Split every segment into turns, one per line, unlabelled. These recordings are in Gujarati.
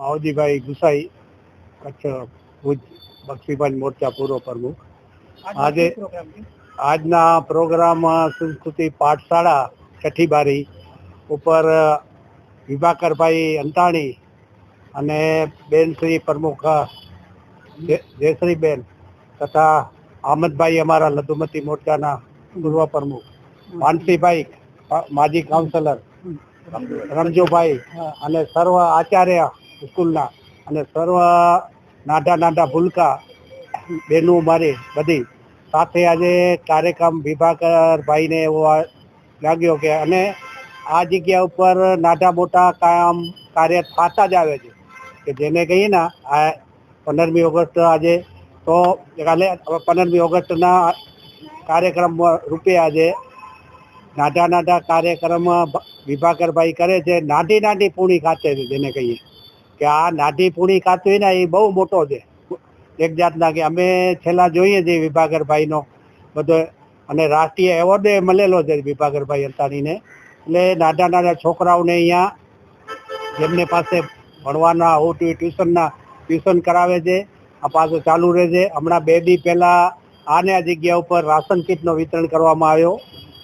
માવજીભાઈ ગુસાઈ, કચ્છ ભુજ બક્ષીબંધ મોરચા પૂર્વ પ્રમુખ. આજના પ્રોગ્રામ સંસ્કૃતિ પાઠશાળા છઠ્ઠી બારી ઉપર વિભાકરભાઈ અંતાણી અને બેન શ્રી પ્રમુખ જયશ્રીબેન તથા અહમદભાઈ અમારા લઘુમતી મોરચાના પૂર્વ પ્રમુખ, માનસીભાઈ માજી કાઉન્સિલર, રમજુભાઈ અને સર્વ આચાર્ય સ્કૂલના અને સર્વ નાના ભૂલકા બહેનો મારી બધી સાથે આજે કાર્યક્રમ વિભાકરભાઈને એવો લાગ્યો કે અને આ જગ્યા ઉપર નાના મોટા કામ કાર્ય થતા જ આવે છે કે જેને કહીએ ને આ 15મી ઓગસ્ટ આજે તો કાલે 15મી ઓગસ્ટના કાર્યક્રમ રૂપે આજે નાના કાર્યક્રમ વિભાકરભાઈ કરે છે. નાની પૂણી કાચે છે જેને કહીએ કે આ નાની પૂણી કાચી ને એ બહુ મોટો છે એક જાતના કે અમે છેલ્લા જોઈએ છીએ વિભાકરભાઈનો બધો અને રાષ્ટ્રીય એવોર્ડ મળેલો છે વિભાકરભાઈ અંતાણીને. એટલે નાના છોકરાઓને અહીંયા જેમને પાસે ભણવાના ટ્યુશન કરાવે છે. આ પાછું ચાલુ રહે છે. હમણાં 2 દી પહેલાં આ જગ્યા ઉપર રાશન કીટનો વિતરણ કરવામાં આવ્યો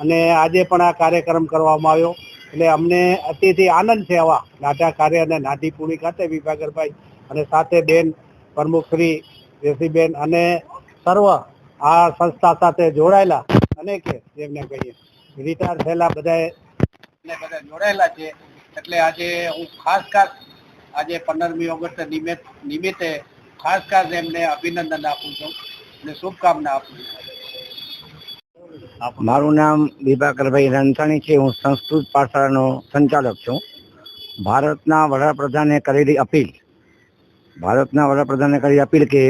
અને આજે પણ આ કાર્યક્રમ કરવામાં આવ્યો. એટલે અમને અતિથી આનંદ છે આવા નાટા કાર્ય અને નાટી પૂરી ખાતે વિભાકરભાઈ અને સાથે બેન પ્રમુખ શ્રી જયશ્રીબેન અને સર્વ આ સંસ્થા સાથે જોડાયેલા અનેક જેમને કહીએ રિટાયર થયેલા બધા જોડાયેલા છે. એટલે આજે હું ખાસ આજે 15મી ઓગસ્ટ નિમિત્તે ખાસ એમને અભિનંદન આપું છું અને શુભકામના આપું છું.
મારું નામ વિભાકરભાઈ રણછાણી છે. હું સંસ્કૃત પાઠશાળાનો સંચાલક છું. ભારતના વડાપ્રધાને કરેલી અપીલ કે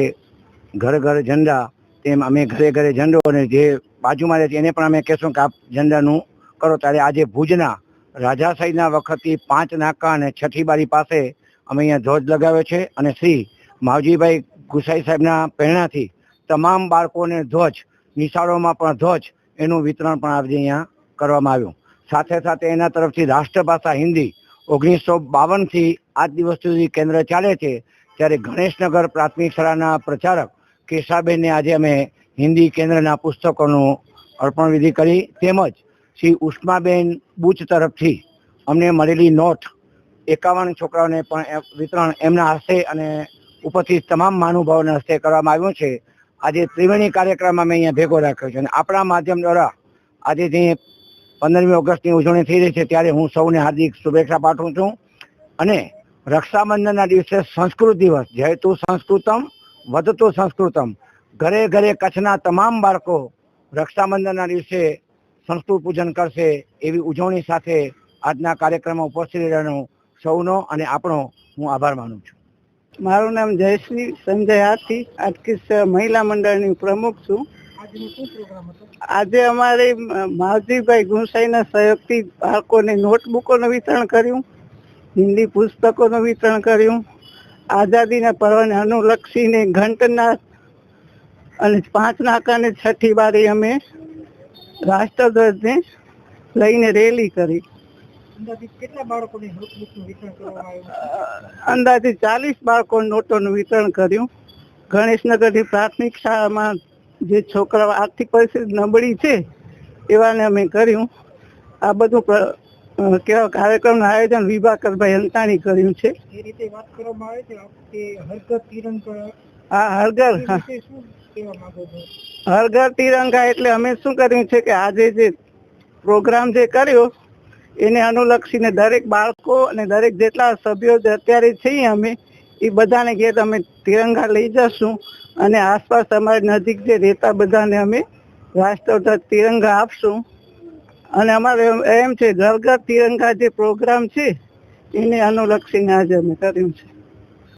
ઘર ઘર ઝંડા, તેમ અમે ઘરે ઘરે ઝંડો અને જે બાજુમાં રહે છે એને પણ અમે કહેશું કે આપ ઝંડાનું કરો. ત્યારે આજે ભુજના રાજાશાહીના વખતથી 5 નાકા અને છઠ્ઠી બારી પાસે અમે અહીંયા ધ્વજ લગાવ્યો છે અને શ્રી માવજીભાઈ ગુસાઈ સાહેબના પ્રેરણાથી તમામ બાળકોને ધ્વજ, નિશાળોમાં પણ ધ્વજ એનું વિતરણ પણ આજે અહીંયા કરવામાં આવ્યું. સાથે એના તરફથી રાષ્ટ્રભાષા હિન્દી 1952થી આજ દિવસ સુધી કેન્દ્ર ચાલે છે. ત્યારે ગણેશનગર પ્રાથમિક શાળાના પ્રચારક કેશાબેનને આજે અમે હિન્દી કેન્દ્રના પુસ્તકોનું અર્પણ વિધિ કરી. તેમજ શ્રી ઉષ્માબેન બુચ તરફથી અમને મળેલી નોટ 51 છોકરાઓને પણ વિતરણ એમના હસ્તે અને ઉપસ્થિત તમામ મહાનુભાવોના હસ્તે કરવામાં આવ્યું છે. આજે ત્રિવેણી કાર્યક્રમ અમે અહીંયા ભેગો રાખ્યો છે અને આપણા માધ્યમ દ્વારા આજે જે 15મી ઓગસ્ટની ઉજવણી થઈ રહી છે ત્યારે હું સૌને હાર્દિક શુભેચ્છા પાઠવું છું. અને રક્ષાબંધનના દિવસે સંસ્કૃત દિવસ, જયતુ સંસ્કૃતમ વધતુ સંસ્કૃતમ, ઘરે ઘરે કચ્છના તમામ બાળકો રક્ષાબંધનના દિવસે સંસ્કૃત પૂજન કરશે એવી ઉજવણી સાથે આજના કાર્યક્રમમાં ઉપસ્થિત રહેવાનો સૌનો અને આપણો હું આભાર માનું છું.
મારું નામ જયશ્રી સંજય હાથી, આજકીસ મહિલા મંડળની પ્રમુખ છું. આજે અમારે માવજીભાઈ ગુસાઈના સહયોગથી બાળકોને નોટબુકોનું વિતરણ કર્યું, હિન્દી પુસ્તકોનું વિતરણ કર્યું. આઝાદીના પર્વને અનુલક્ષીને ઘંટનાદ અને 5 નાકા અને છઠ્ઠી બારી અમે રાષ્ટ્રધ્વજને લઈને રેલી કરી. અંદાજે 40 બાળકો નોટોનું વિતરણ કર્યું. ગણેશનગરની પ્રાથમિક શાળામાં જે છોકરાઓ આર્થિક પરિસ્થિતિ નબળી છે એવાને અમે કર્યું. આ બધું કેવા કાર્યક્રમનું આયોજન વિભાકરભાઈ અંતાણી કર્યું છે.
એ રીતે વાત કરવામાં આવે છે કે હર ઘર તિરંગા.
હા, હર ઘર તિરંગા એટલે અમે શું કર્યું છે કે આજે જે પ્રોગ્રામ જે કર્યો એને અનુલક્ષીને દરેક બાળકો અને દરેક જેટલા સભ્યો અત્યારે છીએ અમે એ બધાને ઘેર અમે તિરંગા લઈ જશું અને આસપાસ અમારી નજીક જે રહેતા બધાને અમે રાષ્ટ્રધ્વજ તિરંગા આપશું. અને અમારે એમ છે ઘર ઘર તિરંગા જે પ્રોગ્રામ છે એને અનુલક્ષીને આજે અમે કર્યું છે.